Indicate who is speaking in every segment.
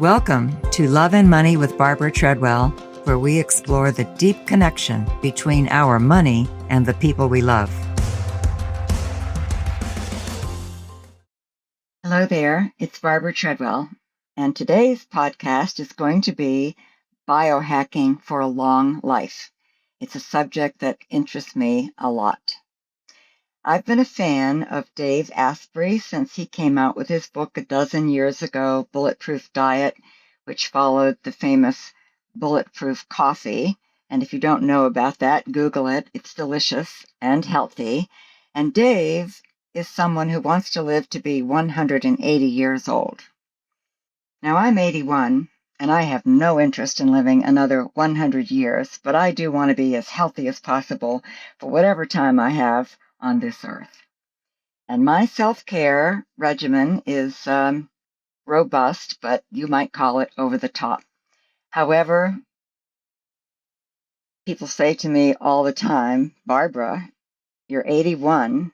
Speaker 1: Welcome to Love and Money with Barbara Treadwell, where we explore the deep connection between our money and the people we love. Hello there, it's Barbara Treadwell, and today's podcast is going to be biohacking for a long life. It's a subject that interests me a lot. I've been a fan of Dave Asprey since he came out with his book a dozen years ago, Bulletproof Diet, which followed the famous Bulletproof Coffee. And if you don't know about that, Google it. It's delicious and healthy. And Dave is someone who wants to live to be 180 years old. Now, I'm 81, and I have no interest in living another 100 years, but I do want to be as healthy as possible for whatever time I have on this earth. And my self-care regimen is robust, but you might call it over the top. However, people say to me all the time, Barbara, you're 81.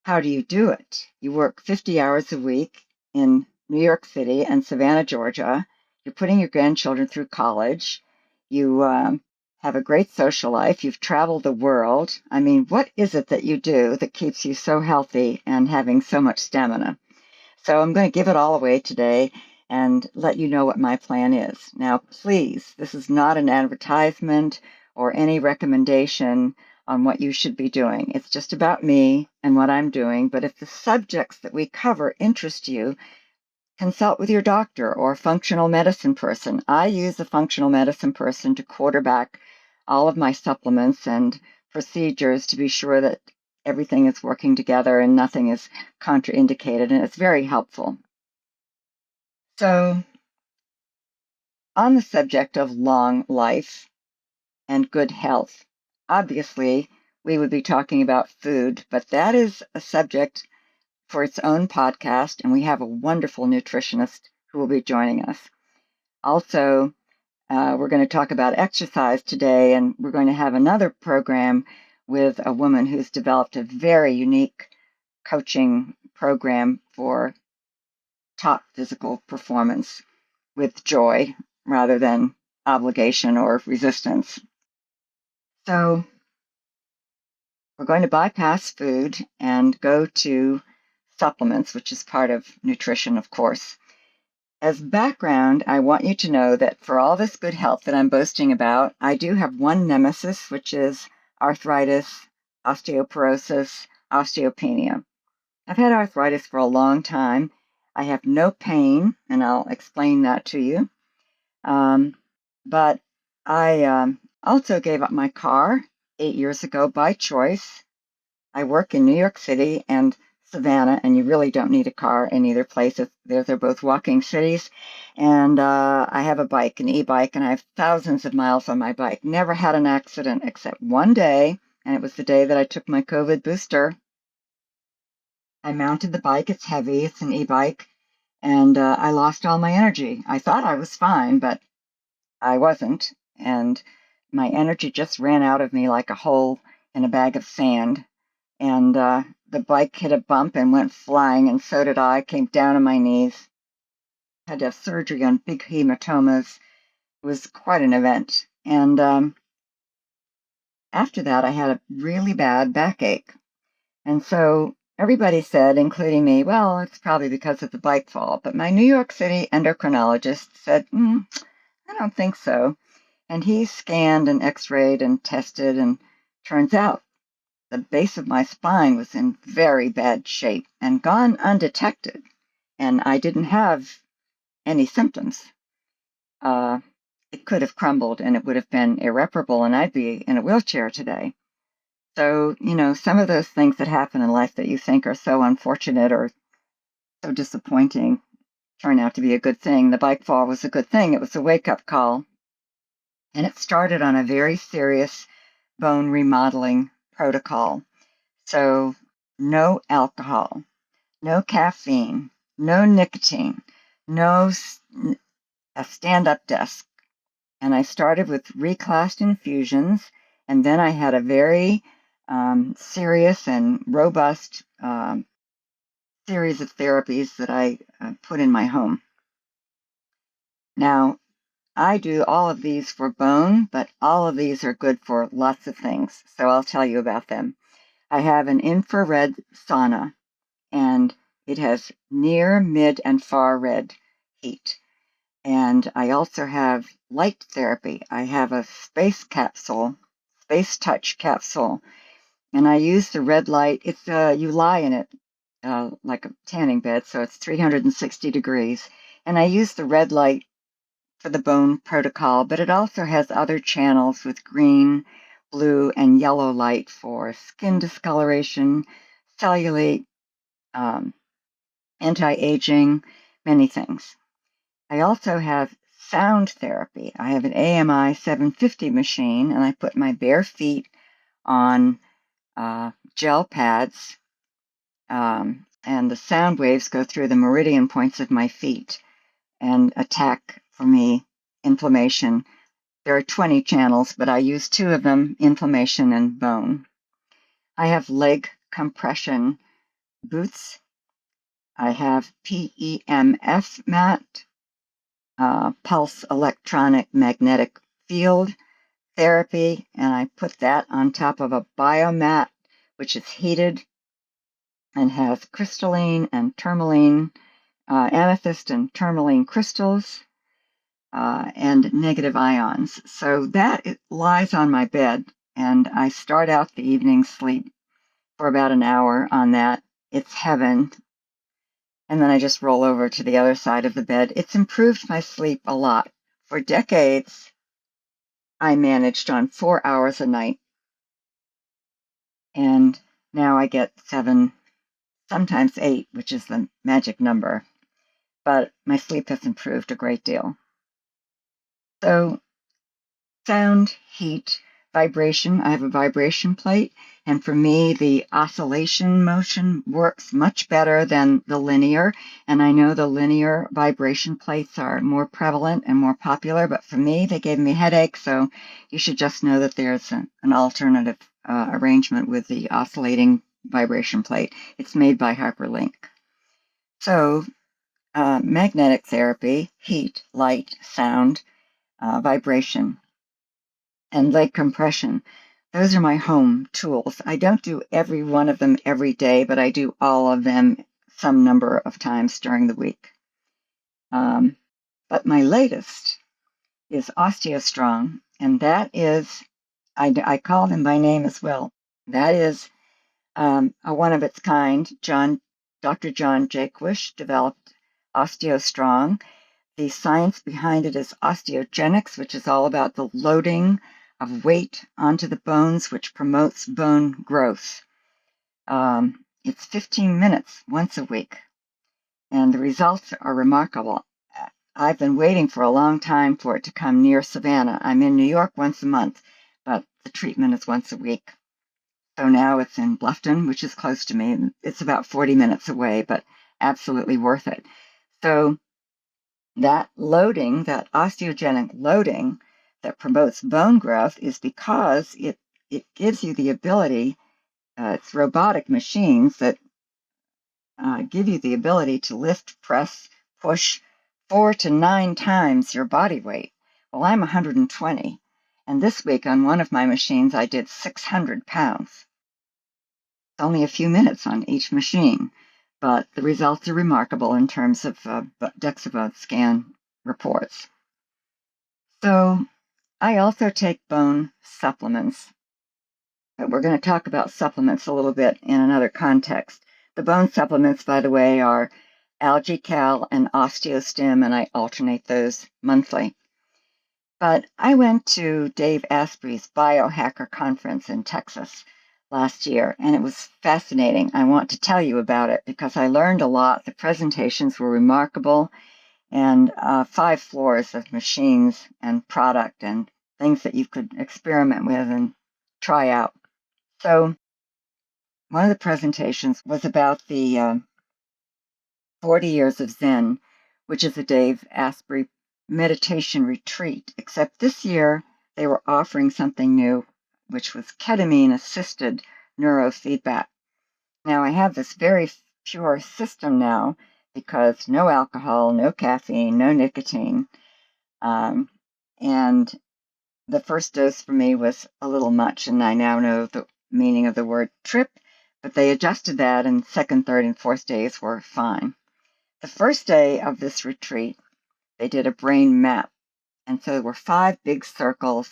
Speaker 1: How do you do it? You work 50 hours a week in New York City and Savannah, Georgia. You're putting your grandchildren through college. You have a great social life. You've traveled the world. I mean, what is it that you do that keeps you so healthy and having so much stamina? So I'm going to give it all away today and let you know what my plan is. Now, please, this is not an advertisement or any recommendation on what you should be doing. It's just about me and what I'm doing. But if the subjects that we cover interest you, consult with your doctor or functional medicine person. I use a functional medicine person to quarterback all of my supplements and procedures to be sure that everything is working together and nothing is contraindicated, and it's very helpful. So, on the subject of long life and good health, obviously we would be talking about food, but that is a subject for its own podcast, and we have a wonderful nutritionist who will be joining us. Also, we're going to talk about exercise today, and we're going to have another program with a woman who's developed a very unique coaching program for top physical performance with joy rather than obligation or resistance. So we're going to bypass food and go to supplements, which is part of nutrition, of course. As background, I want you to know that for all this good health that I'm boasting about, I do have one nemesis, which is arthritis, osteoporosis, osteopenia. I've had arthritis for a long time. I have no pain, and I'll explain that to you. But I also gave up my car 8 years ago by choice. I work in New York City and Savannah, and you really don't need a car in either place. They're both walking cities. And I have a bike, an e-bike, and I have thousands of miles on my bike. Never had an accident except one day, and it was the day that I took my COVID booster. I mounted the bike. It's heavy. It's an e-bike. And I lost all my energy. I thought I was fine, but I wasn't. And my energy just ran out of me like a hole in a bag of sand. And the bike hit a bump and went flying, and so did I. Came down on my knees. Had to have surgery on big hematomas. It was quite an event. And after that, I had a really bad backache. And so everybody said, including me, well, it's probably because of the bike fall. But my New York City endocrinologist said, I don't think so. And he scanned and x-rayed and tested, and turns out the base of my spine was in very bad shape and gone undetected. And I didn't have any symptoms. It could have crumbled and it would have been irreparable, and I'd be in a wheelchair today. So, some of those things that happen in life that you think are so unfortunate or so disappointing turn out to be a good thing. The bike fall was a good thing. It was a wake-up call. And it started on a very serious bone remodeling protocol. So no alcohol, no caffeine, no nicotine, no a stand-up desk. And I started with Reclast infusions, and then I had a very serious and robust series of therapies that I put in my home. Now, I do all of these for bone, but all of these are good for lots of things. So I'll tell you about them. I have an infrared sauna, and it has near, mid, and far red heat. And I also have light therapy. I have a space touch capsule, and I use the red light. It's you lie in it like a tanning bed, so it's 360 degrees. And I use the red light for the bone protocol, but it also has other channels with green, blue, and yellow light for skin discoloration, cellulite, anti-aging, many things. I also have sound therapy. I have an AMI 750 machine, and I put my bare feet on gel pads, and the sound waves go through the meridian points of my feet and attack, for me, inflammation. There are 20 channels, but I use 2 of them, inflammation and bone. I have leg compression boots. I have PEMF mat, pulse electronic magnetic field therapy, and I put that on top of a BioMAT, which is heated and has crystalline and tourmaline, amethyst and tourmaline crystals, and negative ions. So that it lies on my bed, and I start out the evening sleep for about an hour on that. It's heaven. And then I just roll over to the other side of the bed. It's improved my sleep a lot. For decades, I managed on 4 hours a night, and now I get 7, sometimes 8, which is the magic number. But my sleep has improved a great deal. So sound, heat, vibration. I have a vibration plate, and for me, the oscillation motion works much better than the linear. And I know the linear vibration plates are more prevalent and more popular, but for me, they gave me headaches. So you should just know that there's an alternative arrangement with the oscillating vibration plate. It's made by Hyperlink. So magnetic therapy, heat, light, sound, vibration, and leg compression. Those are my home tools. I don't do every one of them every day, but I do all of them some number of times during the week. But my latest is Osteostrong, and that is, I call them by name as well. That is a one of its kind. Dr. John Jaquish developed Osteostrong. The science behind it is osteogenics, which is all about the loading of weight onto the bones, which promotes bone growth. It's 15 minutes once a week, and the results are remarkable. I've been waiting for a long time for it to come near Savannah. I'm in New York once a month, but the treatment is once a week. So now it's in Bluffton, which is close to me. It's about 40 minutes away, but absolutely worth it. So that loading, that osteogenic loading that promotes bone growth, is because it gives you the ability, it's robotic machines that give you the ability to lift, press, push 4 to 9 times your body weight. Well, I'm 120, and this week on one of my machines, I did 600 pounds. It's only a few minutes on each machine, but the results are remarkable in terms of DEXA scan reports. So I also take bone supplements, but we're going to talk about supplements a little bit in another context. The bone supplements, by the way, are AlgaCal and OsteoStim, and I alternate those monthly. But I went to Dave Asprey's Biohacker Conference in Texas last year, and it was fascinating. I want to tell you about it because I learned a lot. The presentations were remarkable, and 5 floors of machines and product and things that you could experiment with and try out. So one of the presentations was about the 40 Years of Zen, which is a Dave Asprey meditation retreat, except this year they were offering something new, which was ketamine-assisted neurofeedback. Now, I have this very pure system now because no alcohol, no caffeine, no nicotine. And the first dose for me was a little much, and I now know the meaning of the word trip, but they adjusted that, and second, third, and fourth days were fine. The first day of this retreat, they did a brain map. And so there were 5 big circles,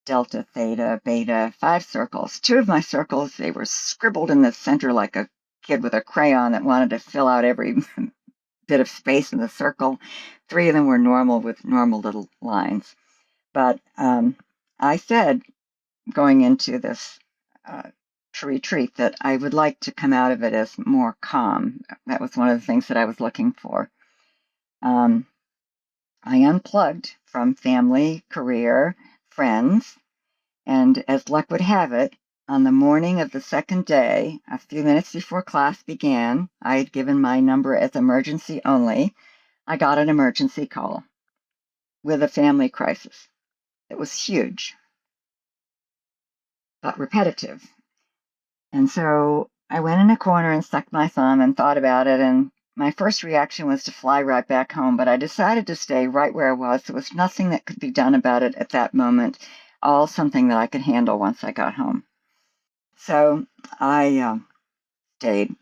Speaker 1: delta, theta, beta, 5 circles. 2 of my circles, they were scribbled in the center like a kid with a crayon that wanted to fill out every bit of space in the circle. 3 of them were normal with normal little lines. But I said, going into this retreat, that I would like to come out of it as more calm. That was one of the things that I was looking for. I unplugged from family, career, friends, and as luck would have it, on the morning of the second day, a few minutes before class began, I had given my number as emergency only. I got an emergency call with a family crisis. It was huge, but repetitive. And so I went in a corner and stuck my thumb and thought about it, and my first reaction was to fly right back home, but I decided to stay right where I was. There was nothing that could be done about it at that moment, all something that I could handle once I got home. So I stayed.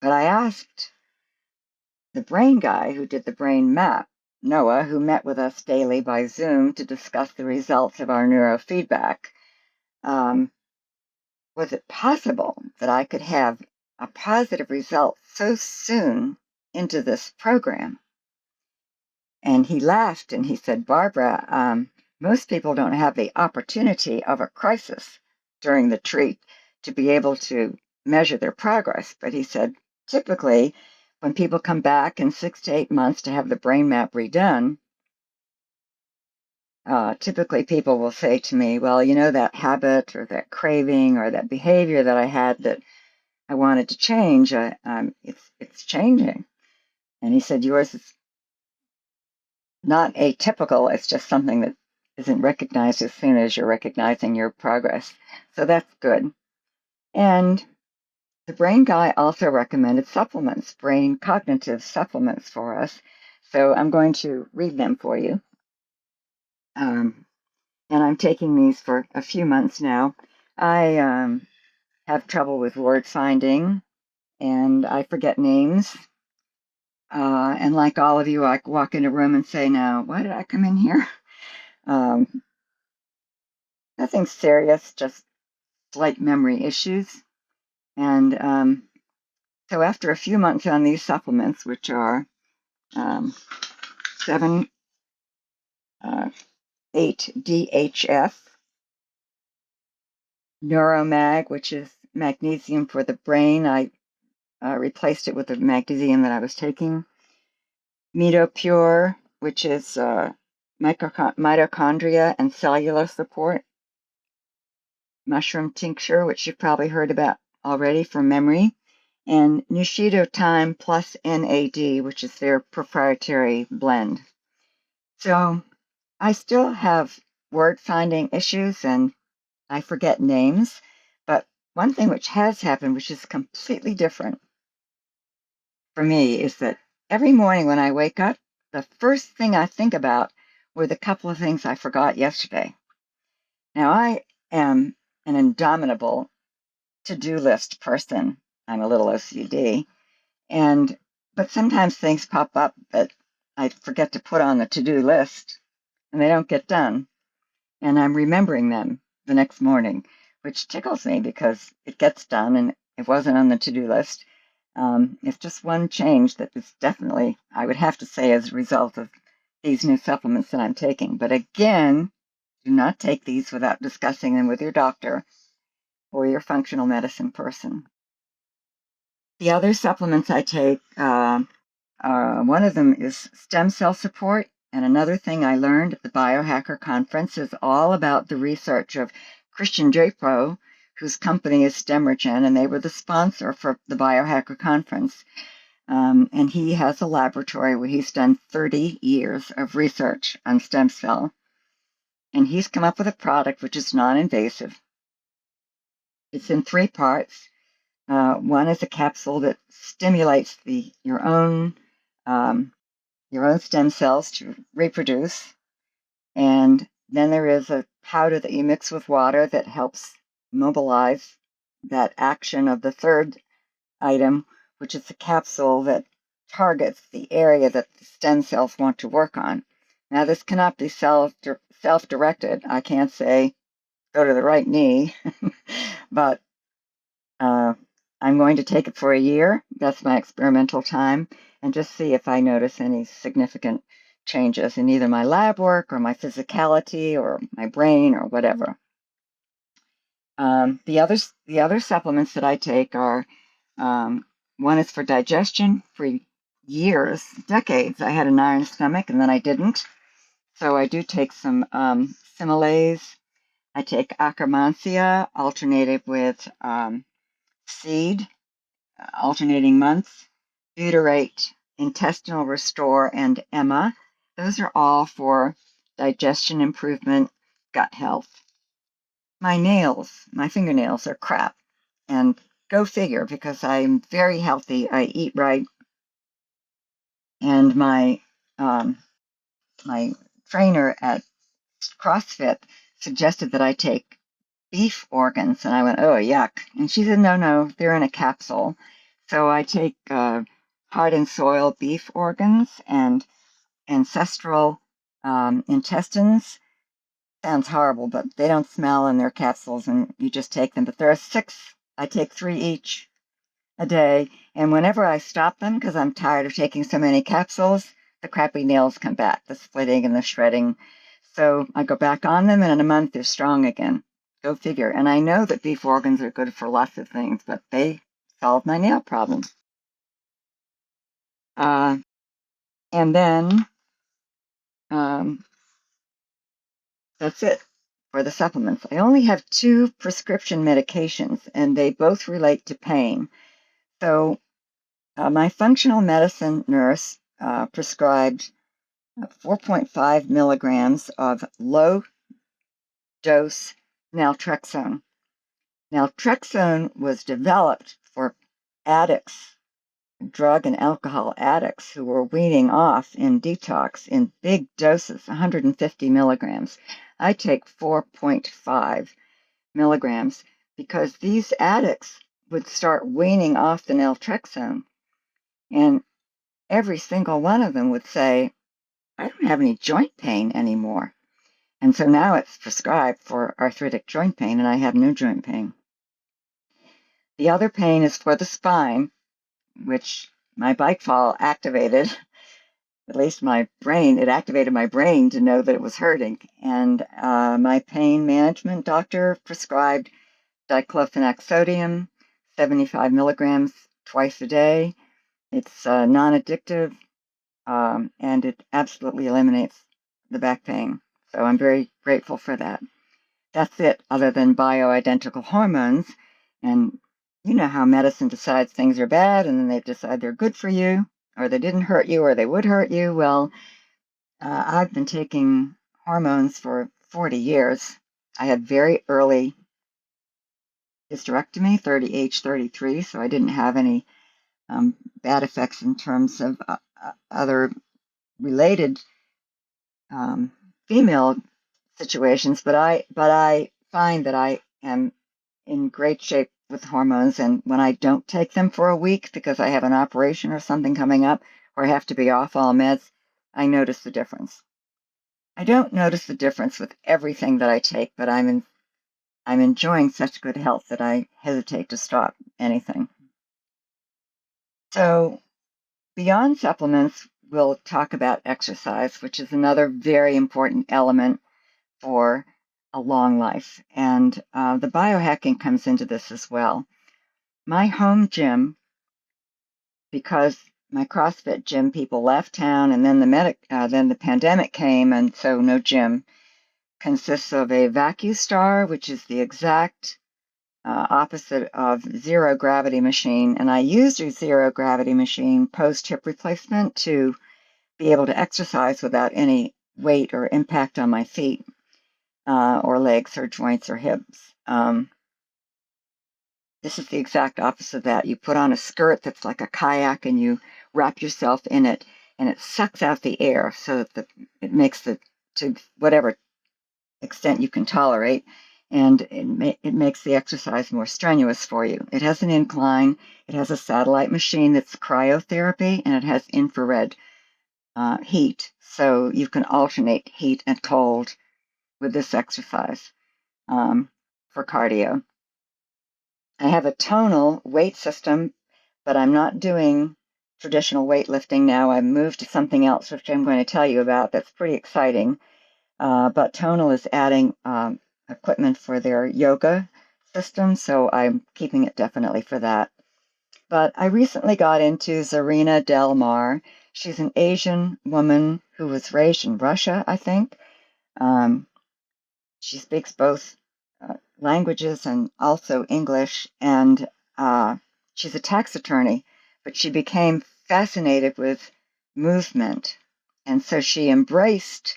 Speaker 1: But I asked the brain guy who did the brain map, Noah, who met with us daily by Zoom to discuss the results of our neurofeedback, was it possible that I could have a positive result so soon into this program? And he laughed and he said, Barbara, most people don't have the opportunity of a crisis during the treat to be able to measure their progress. But he said, typically, when people come back in 6 to 8 months to have the brain map redone, typically people will say to me, well, you know, that habit or that craving or that behavior that I had that I wanted to change, it's changing. And he said, yours is not atypical. It's just something that isn't recognized as soon as you're recognizing your progress. So that's good. And the brain guy also recommended supplements, brain cognitive supplements for us. So I'm going to read them for you. And I'm taking these for a few months now. I have trouble with word finding, and I forget names. And like all of you, I walk in a room and say, now, why did I come in here? Nothing serious, just slight memory issues. And so after a few months on these supplements, which are 8-DHF, Neuromag, which is magnesium for the brain. I replaced it with the magnesium that I was taking. Metopure, which is mitochondria and cellular support. Mushroom tincture, which you've probably heard about already for memory. And Nushido Time plus NAD, which is their proprietary blend. So I still have word finding issues and I forget names, but one thing which has happened, which is completely different for me, is that every morning when I wake up, the first thing I think about were the couple of things I forgot yesterday. Now, I am an indomitable to-do list person. I'm a little OCD, but sometimes things pop up that I forget to put on the to-do list, and they don't get done. And I'm remembering them the next morning, which tickles me because it gets done and it wasn't on the to-do list. It's just one change that is definitely, I would have to say, as a result of these new supplements that I'm taking. But again, do not take these without discussing them with your doctor or your functional medicine person. The other supplements I take, one of them is stem cell support. And another thing I learned at the Biohacker Conference is all about the research of Christian Drapo, whose company is StemRegen, and they were the sponsor for the Biohacker Conference. And he has a laboratory where he's done 30 years of research on stem cell. And he's come up with a product which is non-invasive. It's in 3 parts. One is a capsule that stimulates your own your own stem cells to reproduce. And then there is a powder that you mix with water that helps mobilize that action of the third item, which is a capsule that targets the area that the stem cells want to work on. Now, this cannot be self-directed. I can't say, go to the right knee, but I'm going to take it for a year. That's my experimental time, and just see if I notice any significant changes in either my lab work or my physicality or my brain or whatever. The other supplements that I take are one is for digestion. For years, decades, I had an iron stomach, and then I didn't. So I do take some Similase. I take Akkermansia alternated with seed, alternating months, butyrate, intestinal restore, and Emma. Those are all for digestion improvement, gut health. My fingernails are crap. And go figure, because I'm very healthy. I eat right. And my trainer at CrossFit suggested that I take beef organs, and I went, oh, yuck. And she said, no, they're in a capsule. So I take heart and soil beef organs and ancestral intestines. Sounds horrible, but they don't smell in their capsules, and you just take them. But there are 6. I take 3 each a day, and whenever I stop them, because I'm tired of taking so many capsules, the crappy nails come back, the splitting and the shredding. So I go back on them, and in a month they're strong again. Go figure. And I know that beef organs are good for lots of things, but they solve my nail problem. And then that's it for the supplements. I only have 2 prescription medications, and they both relate to pain. So my functional medicine nurse prescribed 4.5 milligrams of low-dose naltrexone. Naltrexone was developed for addicts, drug and alcohol addicts who were weaning off in detox in big doses, 150 milligrams. I take 4.5 milligrams because these addicts would start weaning off the naltrexone, and every single one of them would say, I don't have any joint pain anymore. And so now it's prescribed for arthritic joint pain, and I have no joint pain. The other pain is for the spine, which my bike fall activated, at least my brain, it activated my brain to know that it was hurting. And my pain management doctor prescribed diclofenac sodium, 75 milligrams twice a day. It's non-addictive, and it absolutely eliminates the back pain. So I'm very grateful for that. That's it, other than bioidentical hormones. And you know how medicine decides things are bad, and then they decide they're good for you, or they didn't hurt you, or they would hurt you. Well, I've been taking hormones for 40 years. I had very early hysterectomy, age 33, so I didn't have any bad effects in terms of other related female situations, but I find that I am in great shape with hormones, and when I don't take them for a week because I have an operation or something coming up, or I have to be off all meds, I notice the difference. I don't notice the difference with everything that I take, but I'm enjoying such good health that I hesitate to stop anything. So beyond supplements, we'll talk about exercise, which is another very important element for a long life. And the biohacking comes into this as well. My home gym, because my CrossFit gym people left town, and then the pandemic came, and so no gym, consists of a VacuStar, which is the exact opposite of zero gravity machine. And I used a zero gravity machine post hip replacement to be able to exercise without any weight or impact on my feet or legs or joints or hips. This is the exact opposite of that. You put on a skirt that's like a kayak and you wrap yourself in it, and it sucks out the air so that it makes to whatever extent you can tolerate, and it makes the exercise more strenuous for you. It has an incline, it has a satellite machine that's cryotherapy, and it has infrared heat, so you can alternate heat and cold with this exercise for cardio. I have a tonal weight system, but I'm not doing traditional weightlifting now. I've moved to something else, which I'm going to tell you about. That's pretty exciting. But Tonal is adding equipment for their yoga system, so I'm keeping it definitely for that. But I recently got into Zarina Del Mar. She's an Asian woman who was raised in Russia, I think. She speaks both languages and also English, and she's a tax attorney, but she became fascinated with movement. And so she embraced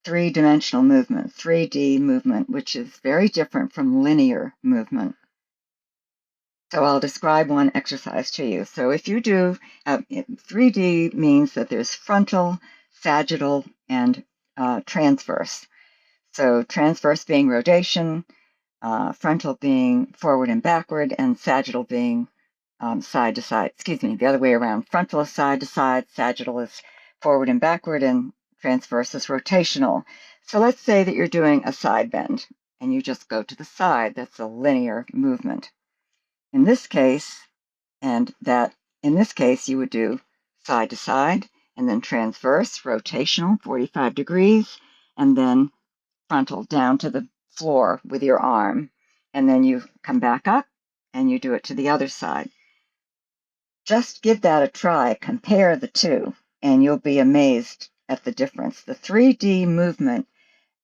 Speaker 1: three-dimensional movement, 3D movement, which is very different from linear movement. So I'll describe one exercise to you. So if you do, 3D means that there's frontal, sagittal, and transverse. So transverse being rotation, frontal being forward and backward, and sagittal being side to side. Excuse me, the other way around. Frontal is side to side, sagittal is forward and backward, and transverse is rotational. So let's say that you're doing a side bend, and you just go to the side. That's a linear movement. In this case, you would do side to side, and then transverse, rotational, 45 degrees, and then frontal down to the floor with your arm. And then you come back up, and you do it to the other side. Just give that a try, compare the two, and you'll be amazed at the difference. The 3D movement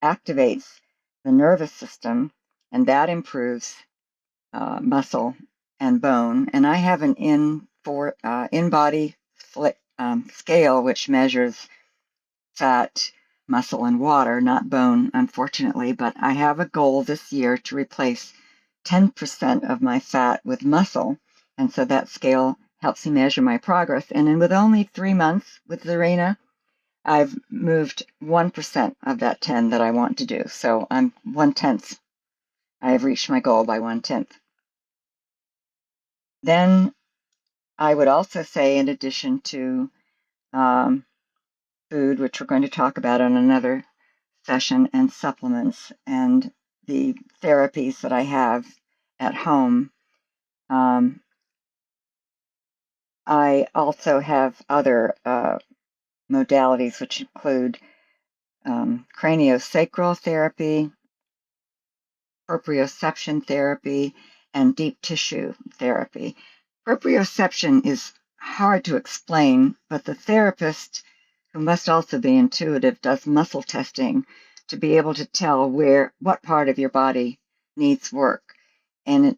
Speaker 1: activates the nervous system, and that improves muscle and bone. And I have an in-body scale which measures fat, muscle, and water, not bone, unfortunately, but I have a goal this year to replace 10% of my fat with muscle, and so that scale helps me measure my progress. And then with only 3 months with Zarina, I've moved 1% of that 10 that I want to do. So I'm 1/10. I have reached my goal by 1/10. Then I would also say, in addition to food, which we're going to talk about in another session, and supplements and the therapies that I have at home, I also have other modalities, which include craniosacral therapy, proprioception therapy, and deep tissue therapy. Proprioception is hard to explain, but the therapist, who must also be intuitive, does muscle testing to be able to tell what part of your body needs work. And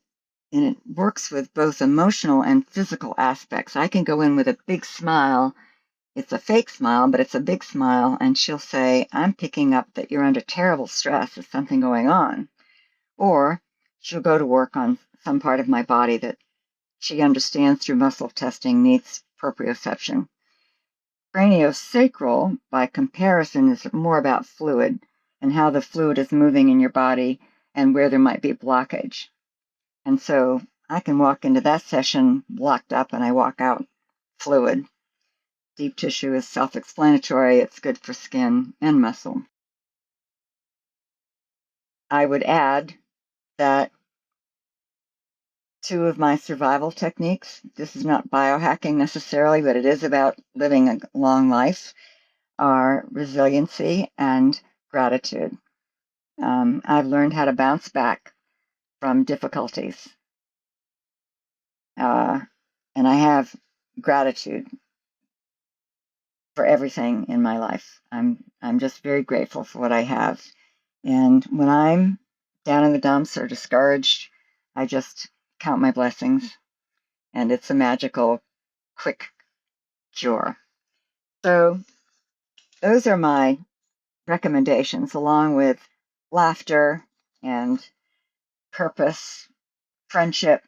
Speaker 1: it works with both emotional and physical aspects. I can go in with a big smile. It's a fake smile, but it's a big smile. And she'll say, I'm picking up that you're under terrible stress. There's something going on. Or she'll go to work on some part of my body that she understands through muscle testing needs proprioception. Craniosacral, by comparison, is more about fluid and how the fluid is moving in your body and where there might be blockage. And so I can walk into that session blocked up and I walk out fluid. Deep tissue is self-explanatory. It's good for skin and muscle. I would add that 2 of my survival techniques, this is not biohacking necessarily, but it is about living a long life, are resiliency and gratitude. I've learned how to bounce back from difficulties. And I have gratitude for everything in my life. I'm just very grateful for what I have. And when I'm down in the dumps or discouraged, I just count my blessings, and it's a magical, quick cure. So those are my recommendations, along with laughter and purpose, friendship,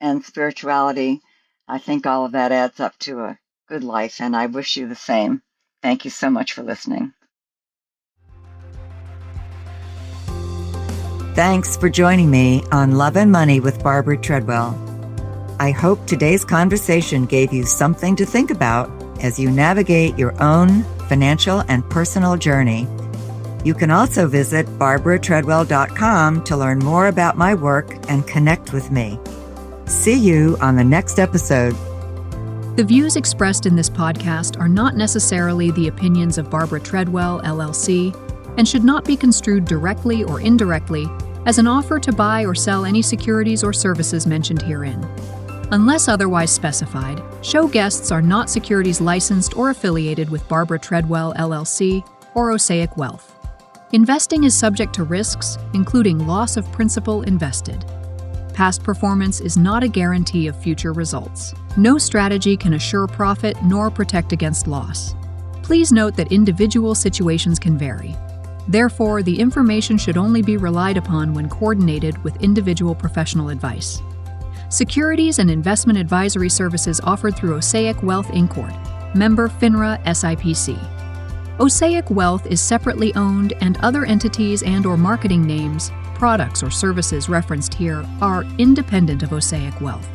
Speaker 1: and spirituality. I think all of that adds up to a good life, and I wish you the same. Thank you so much for listening. Thanks for joining me on Love and Money with Barbara Treadwell. I hope today's conversation gave you something to think about as you navigate your own financial and personal journey. You can also visit barbaratreadwell.com to learn more about my work and connect with me. See you on the next episode.
Speaker 2: The views expressed in this podcast are not necessarily the opinions of Barbara Treadwell, LLC, and should not be construed directly or indirectly as an offer to buy or sell any securities or services mentioned herein. Unless otherwise specified, show guests are not securities licensed or affiliated with Barbara Treadwell, LLC, or Osaic Wealth. Investing is subject to risks, including loss of principal invested. Past performance is not a guarantee of future results. No strategy can assure profit nor protect against loss. Please note that individual situations can vary. Therefore, the information should only be relied upon when coordinated with individual professional advice. Securities and investment advisory services offered through Osaic Wealth Inc., member FINRA SIPC. Osaic Wealth is separately owned, and other entities and/or marketing names, products, or services referenced here are independent of Osaic Wealth.